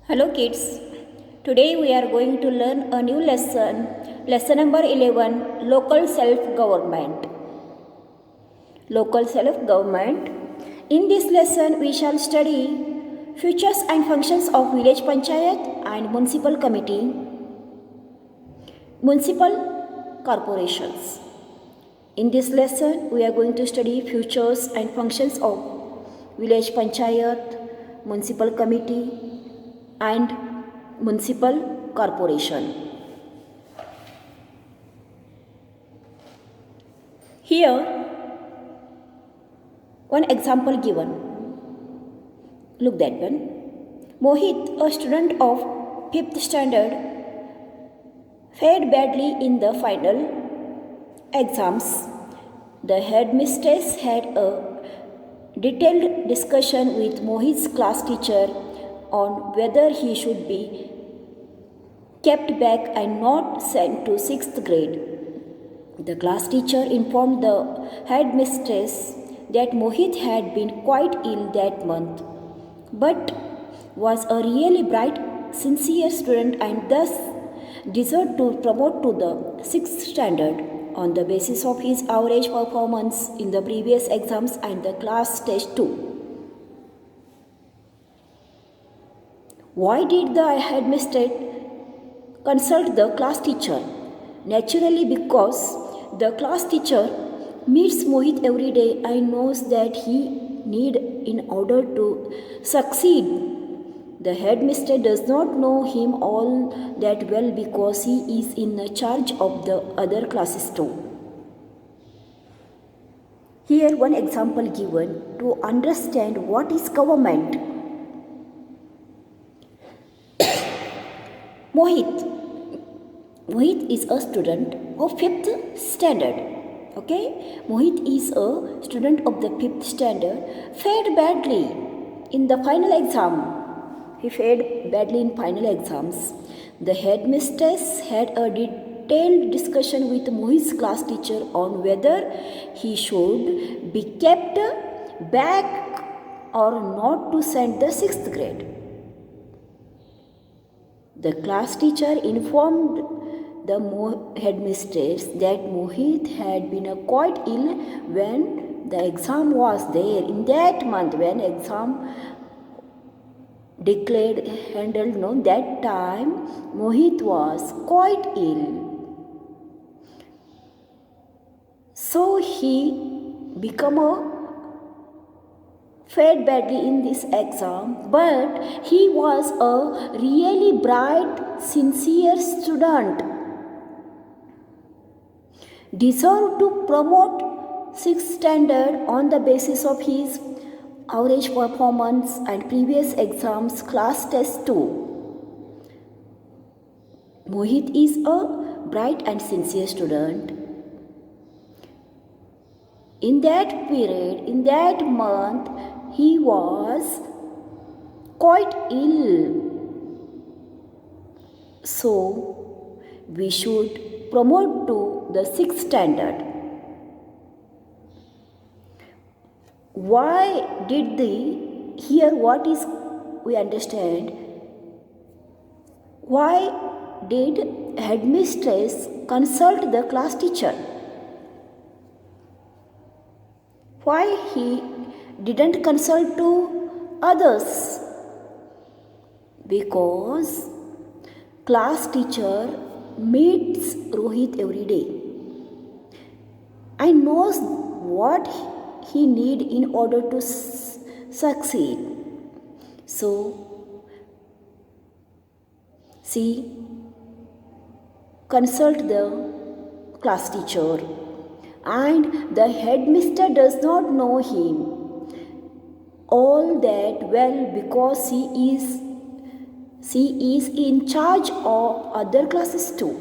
Hello kids. Today we are going to learn a new lesson. Lesson number 11, local self-government. Local self-government. In this lesson we shall study features and functions of village panchayat and municipal committee, municipal corporations. In this lesson we are going to study features and functions of village panchayat, municipal committee and municipal corporation. Here one example given. Look that one. Mohit, a student of 5th standard, fared badly in the final exams. The headmistress had a detailed discussion with Mohit's class teacher on whether he should be kept back and not sent to 6th grade. The class teacher informed the headmistress that Mohit had been quite ill that month, but was a really bright, sincere student and thus deserved to promote to the 6th standard on the basis of his average performance in the previous exams and the class test too. Why did the headmistress consult the class teacher? Naturally, because the class teacher meets Mohit every day and knows that he needs in order to succeed. The headmistress does not know him all that well because he is in charge of the other classes too. Here one example given to understand what is government. Mohit is a student of 5th standard. Okay, Mohit is a student of the 5th standard, fared badly in the final exam. He fared badly in final exams. The headmistress had a detailed discussion with Mohit's class teacher on whether he should be kept back or not to send the 6th grade. The class teacher informed the headmistress that Mohit had been quite ill when the exam was there. In that month when exam declared handled, that time Mohit was quite ill. So he became fared badly in this exam, but he was a really bright, sincere student, deserved to promote 6th standard on the basis of his average performance and previous exams class test too. Mohit is a bright and sincere student. In that period, in that month, he was quite ill. So, we should promote to the 6th standard. Why did here what is we understand? Why did headmistress consult the class teacher? Why he didn't consult to others? Because class teacher meets Rohit every day and knows what he need in order to succeed. So, consult the class teacher, and the headmistress does not know him all that well because she is in charge of other classes too.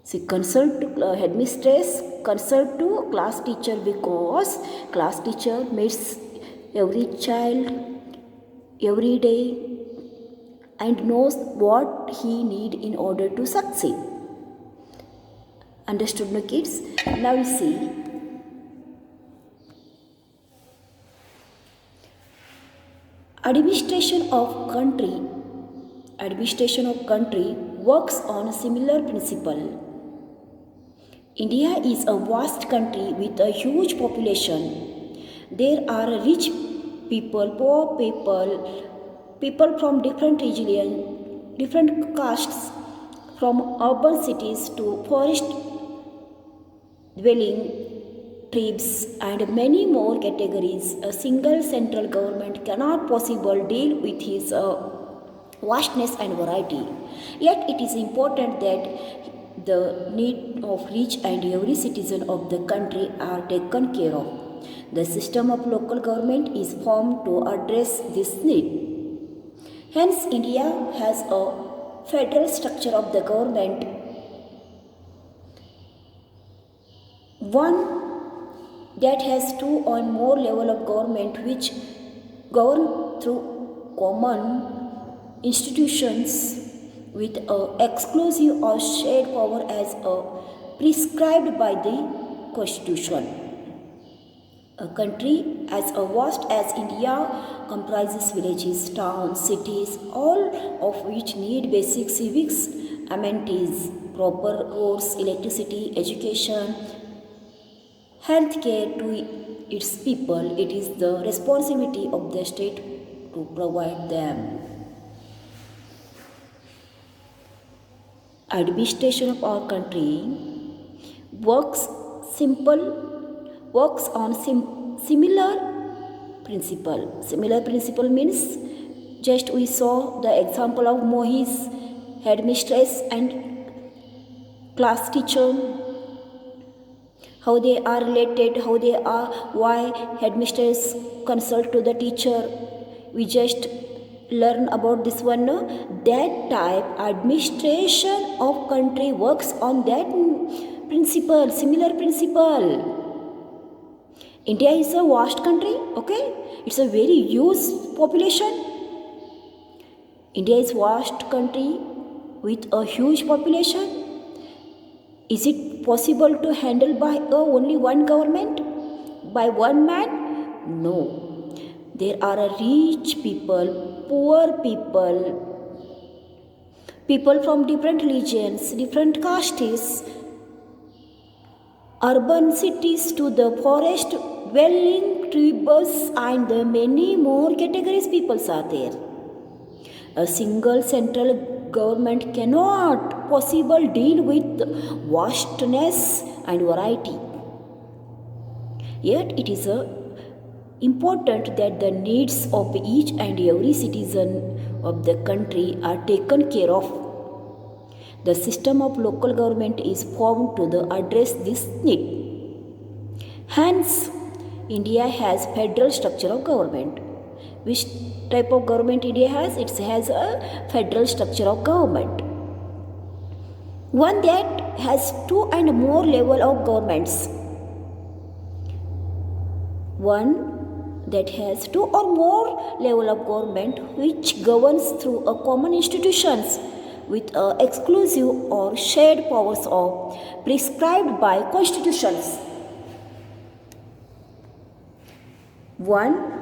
She consult to headmistress, consult to class teacher because class teacher meets every child every day and knows what he need in order to succeed. Understood, no kids? Now you see. Administration of country Administration of country works on a similar principle. India is a vast country with a huge population. There are rich people, poor people, people from different regions, different castes, from urban cities to forest dwelling tribes and many more categories. A single central government cannot possibly deal with his vastness and variety. Yet it is important that the need of each and every citizen of the country are taken care of. The system of local government is formed to address this need. Hence, India has a federal structure of the government, one that has two or more level of government which govern through common institutions with exclusive or shared power as prescribed by the Constitution. A country as vast as India comprises villages, towns, cities, all of which need basic civics amenities, proper roads, electricity, education, healthcare to its people. It is the responsibility of the state to provide them. Administration of our country works on similar principle. Similar principle means just we saw the example of Mohis, headmistress and class teacher, how they are related, why headmistress consult to the teacher. We just learn about this one. No? That type administration of country works on that principle, similar principle. India is a vast country, okay? It's a very huge population. India is vast country with a huge population. Is it possible to handle by only one government? By one man? No. There are rich people, poor people, people from different religions, different castes, urban cities to the forest dwelling tribes and the many more categories peoples are there. A single central government cannot possibly deal with vastness and variety. Yet it is important that the needs of each and every citizen of the country are taken care of. The system of local government is formed to address this need. Hence, India has federal structure of government. Which type of government India has? It has a federal structure of government. One that has two and more level of governments. One that has two or more level of government which governs through a common institutions with exclusive or shared powers of prescribed by constitutions. One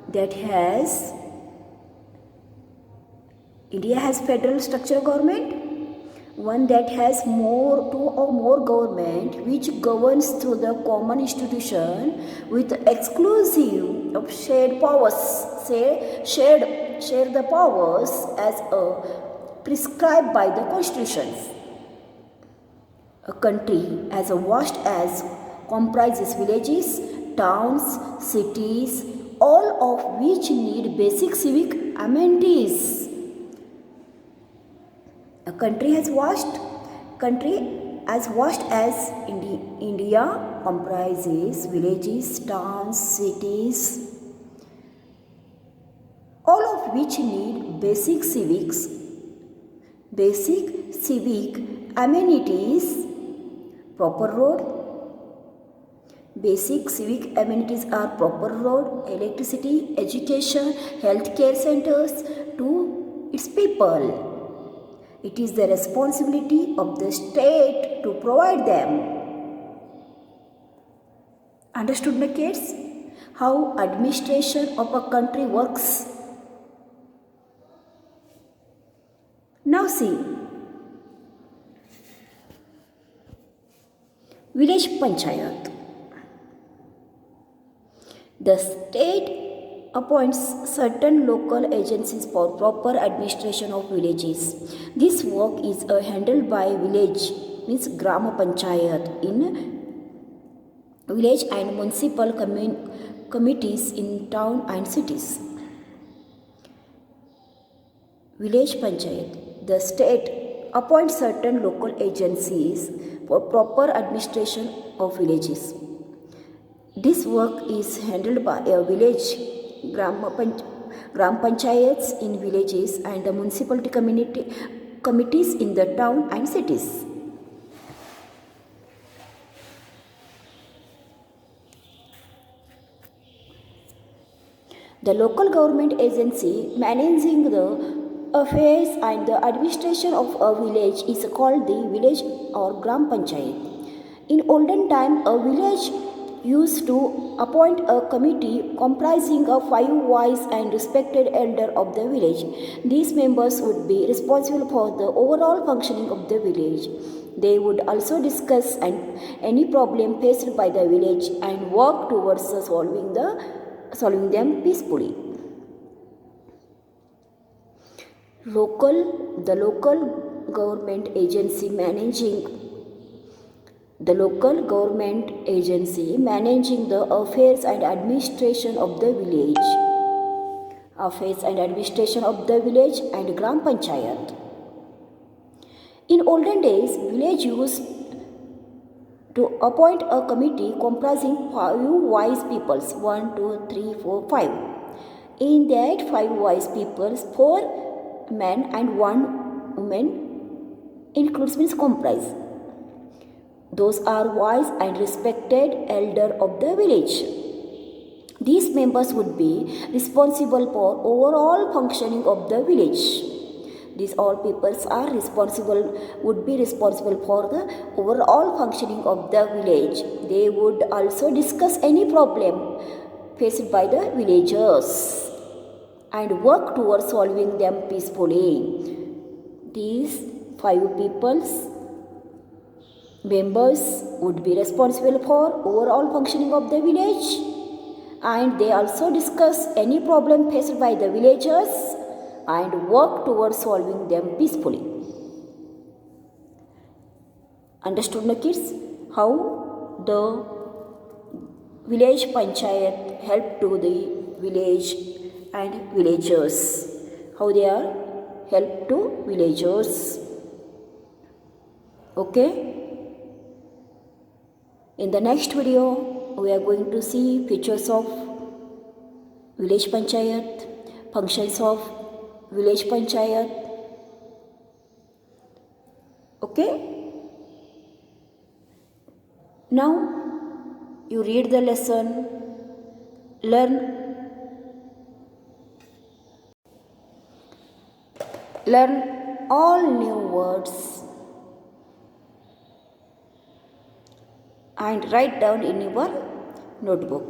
that has India has federal structure of government. One that has two or more government which governs through the common institution with exclusive of shared powers. Share the powers as prescribed by the constitutions. A country as vast as comprises villages, towns, cities, all of which need basic civic amenities. A country as vast as India comprises villages, towns, cities, all of which need basic civic amenities, proper road. Basic civic amenities are proper road, electricity, education, healthcare centers to its people. It is the responsibility of the state to provide them. Understood, my kids? How administration of a country works? Now see, village panchayat. The state appoints certain local agencies for proper administration of villages. This work is handled by village, means Grama Panchayat, in village and municipal committees in town and cities. Village Panchayat. The state appoints certain local agencies for proper administration of villages. This work is handled by a village gram panchayats in villages and the municipality committees in the town and cities. The local government agency managing the affairs and the administration of a village is called the village or gram panchayat. In olden time, a village used to appoint a committee comprising of 5 wise and respected elder of the village. These members would be responsible for the overall functioning of the village. They would also discuss any problem faced by the village and work towards solving them peacefully. The local government agency managing the affairs and administration of the village. And Gram Panchayat. In olden days, village used to appoint a committee comprising 5 wise peoples, 1, 2, 3, 4, 5. In that 5 wise peoples, 4 men and 1 woman comprise. Those are wise and respected elder of the village. These members would be responsible for overall functioning of the village. These all peoples would be responsible for the overall functioning of the village. They would also discuss any problem faced by the villagers and work towards solving them peacefully. These 5 peoples members would be responsible for overall functioning of the village, and they also discuss any problem faced by the villagers and work towards solving them peacefully. Understood, no kids? How the village panchayat help to the village and villagers? How they are help to villagers? Okay? In the next video, we are going to see features of village panchayat, functions of village panchayat. Okay? Now, you read the lesson, learn all new words and write down in your notebook.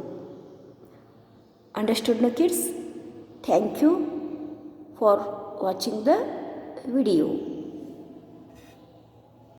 Understood, no kids? Thank you for watching the video.